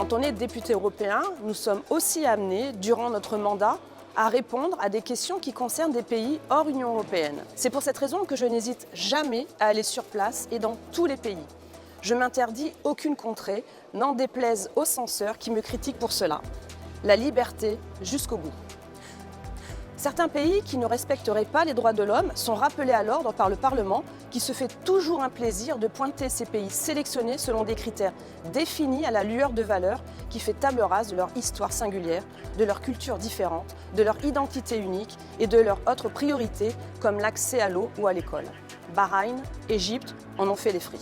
Quand on est député européen, nous sommes aussi amenés, durant notre mandat, à répondre à des questions qui concernent des pays hors Union européenne. C'est pour cette raison que je n'hésite jamais à aller sur place et dans tous les pays. Je m'interdis aucune contrée, n'en déplaise aux censeurs qui me critiquent pour cela. La liberté jusqu'au bout. Certains pays qui ne respecteraient pas les droits de l'homme sont rappelés à l'ordre par le Parlement, qui se fait toujours un plaisir de pointer ces pays sélectionnés selon des critères définis à la lueur de valeurs qui fait table rase de leur histoire singulière, de leur culture différente, de leur identité unique et de leurs autres priorités comme l'accès à l'eau ou à l'école. Bahreïn, Égypte en ont fait les frais.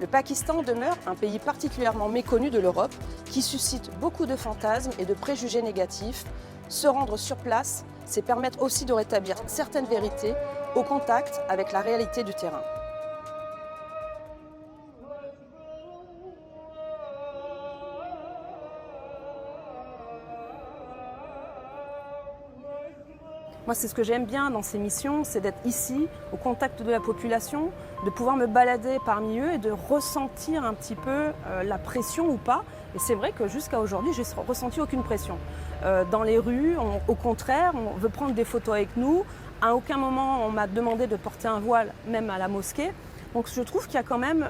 Le Pakistan demeure un pays particulièrement méconnu de l'Europe qui suscite beaucoup de fantasmes et de préjugés négatifs. Se rendre sur place, c'est permettre aussi de rétablir certaines vérités au contact avec la réalité du terrain. Moi, c'est ce que j'aime bien dans ces missions, c'est d'être ici, au contact de la population, de pouvoir me balader parmi eux et de ressentir un petit peu la pression ou pas. Et c'est vrai que jusqu'à aujourd'hui, je n'ai ressenti aucune pression. Dans les rues, au contraire, on veut prendre des photos avec nous. À aucun moment, on m'a demandé de porter un voile, même à la mosquée. Donc je trouve qu'il y a quand même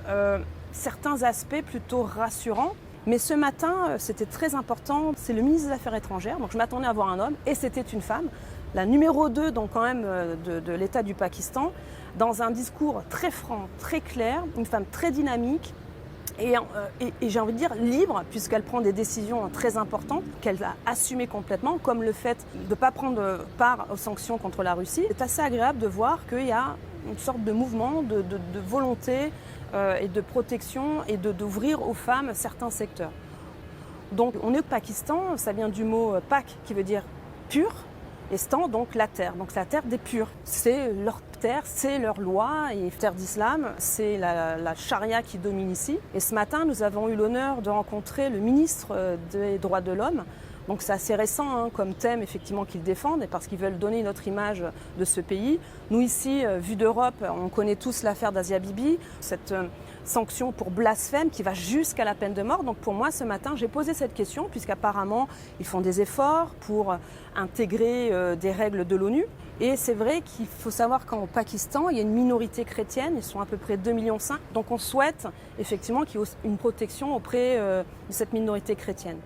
certains aspects plutôt rassurants. Mais ce matin, c'était très important, c'est le ministre des Affaires étrangères, donc je m'attendais à voir un homme, et c'était une femme, la numéro 2 donc quand même de l'État du Pakistan, dans un discours très franc, très clair, une femme très dynamique, et j'ai envie de dire libre, puisqu'elle prend des décisions très importantes, qu'elle a assumées complètement, comme le fait de ne pas prendre part aux sanctions contre la Russie. C'est assez agréable de voir qu'il y a une sorte de mouvement, de volonté et de protection et d'ouvrir aux femmes certains secteurs. Donc on est au Pakistan, ça vient du mot Pak qui veut dire pur, et Stan donc la terre, donc c'est la terre des purs. C'est leur terre, c'est leur loi, et terre d'islam, c'est la charia qui domine ici. Et ce matin, nous avons eu l'honneur de rencontrer le ministre des droits de l'homme. Donc c'est assez récent comme thème effectivement qu'ils défendent, et parce qu'ils veulent donner une autre image de ce pays. Nous ici, vu d'Europe, on connaît tous l'affaire d'Asia Bibi, cette sanction pour blasphème qui va jusqu'à la peine de mort. Donc pour moi, ce matin, j'ai posé cette question, puisqu'apparemment, ils font des efforts pour intégrer des règles de l'ONU. Et c'est vrai qu'il faut savoir qu'au Pakistan, il y a une minorité chrétienne, ils sont à peu près 2,5 millions. Donc on souhaite effectivement qu'il y ait une protection auprès de cette minorité chrétienne.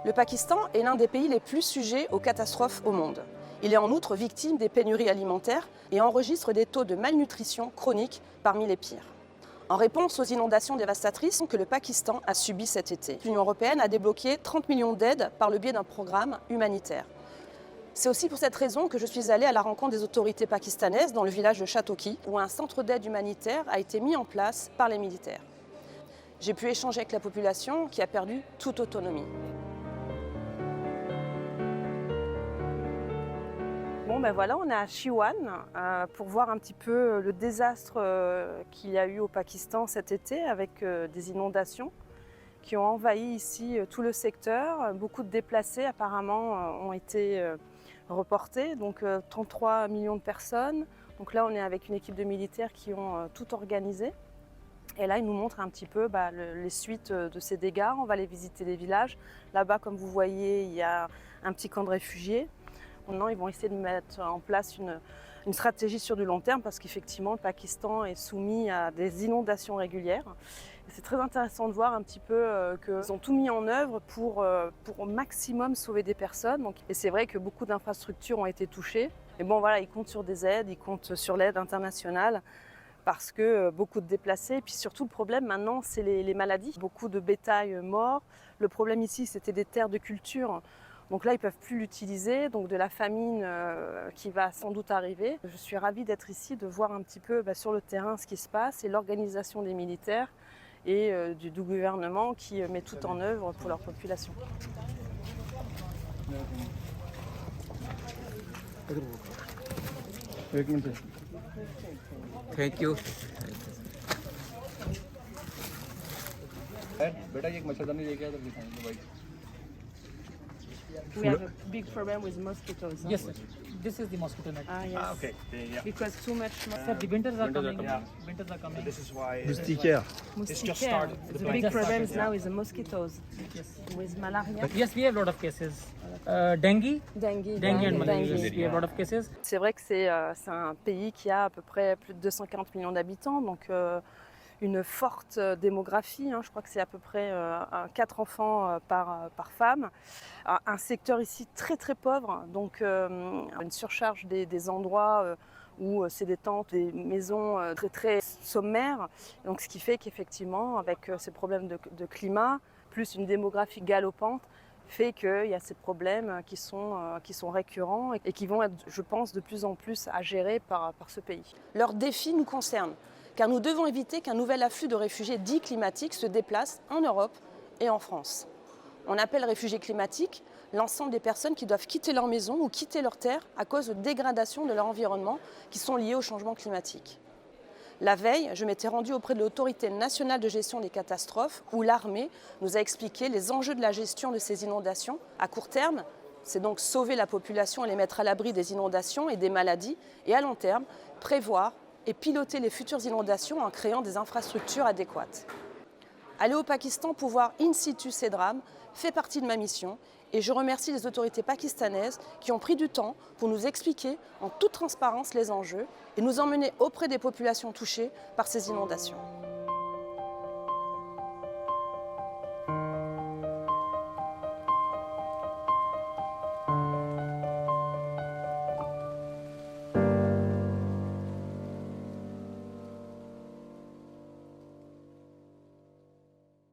Le Pakistan est l'un des pays les plus sujets aux catastrophes au monde. Il est en outre victime des pénuries alimentaires et enregistre des taux de malnutrition chronique parmi les pires. En réponse aux inondations dévastatrices que le Pakistan a subies cet été, l'Union européenne a débloqué 30 millions d'aides par le biais d'un programme humanitaire. C'est aussi pour cette raison que je suis allée à la rencontre des autorités pakistanaises dans le village de Chatoki, où un centre d'aide humanitaire a été mis en place par les militaires. J'ai pu échanger avec la population qui a perdu toute autonomie. Bon ben voilà, on est à Chiwan pour voir un petit peu le désastre qu'il y a eu au Pakistan cet été avec des inondations qui ont envahi ici tout le secteur. Beaucoup de déplacés apparemment ont été reportés, donc 33 millions de personnes. Donc là on est avec une équipe de militaires qui ont tout organisé. Et là, ils nous montrent un petit peu les suites de ces dégâts. On va aller visiter les villages. Là-bas, comme vous voyez, il y a un petit camp de réfugiés. Maintenant, ils vont essayer de mettre en place une stratégie sur du long terme parce qu'effectivement, le Pakistan est soumis à des inondations régulières. C'est très intéressant de voir un petit peu qu'ils ont tout mis en œuvre pour au maximum sauver des personnes. Et c'est vrai que beaucoup d'infrastructures ont été touchées. Et bon, voilà, ils comptent sur des aides, ils comptent sur l'aide internationale parce que beaucoup de déplacés. Et puis surtout, le problème maintenant, c'est les maladies. Beaucoup de bétail mort. Le problème ici, c'était des terres de culture. Donc là, ils ne peuvent plus l'utiliser, donc de la famine qui va sans doute arriver. Je suis ravie d'être ici, de voir un petit peu sur le terrain ce qui se passe et l'organisation des militaires et du gouvernement qui met tout en œuvre pour leur population. Thank you. बेटा ये एक मच्छरदानी लेके आया तो दिखाएंगे भाई We have a big problem with mosquitoes. Yes, sir. This is the mosquito net. Ah, yes. Okay. Yeah. Because too much Sir, the winters are coming. coming. Winters are coming. This is why Moustiquaire. it's just started. The The big just problem started, now is the mosquitoes Yes. with malaria. Yes, we have a lot of cases. Dengue and malaria. Yes, we have a lot of cases. C'est vrai que c'est un pays qui a à peu près plus de 240 millions d'habitants, donc une forte démographie. Je crois que c'est à peu près 4 enfants par femme. Un secteur ici très très pauvre, donc une surcharge des endroits où c'est des tentes, des maisons très très sommaires. Donc ce qui fait qu'effectivement, avec ces problèmes de climat, plus une démographie galopante, fait qu'il y a ces problèmes qui sont récurrents et qui vont être, je pense, de plus en plus à gérer par ce pays. Leurs défis nous concernent, car nous devons éviter qu'un nouvel afflux de réfugiés dits climatiques se déplace en Europe et en France. On appelle réfugiés climatiques l'ensemble des personnes qui doivent quitter leur maison ou quitter leur terre à cause de dégradations de leur environnement qui sont liées au changement climatique. La veille, je m'étais rendue auprès de l'Autorité nationale de gestion des catastrophes où l'armée nous a expliqué les enjeux de la gestion de ces inondations. À court terme, c'est donc sauver la population et les mettre à l'abri des inondations et des maladies. Et à long terme, prévoir et piloter les futures inondations en créant des infrastructures adéquates. Aller au Pakistan pour voir in situ ces drames fait partie de ma mission et je remercie les autorités pakistanaises qui ont pris du temps pour nous expliquer en toute transparence les enjeux et nous emmener auprès des populations touchées par ces inondations.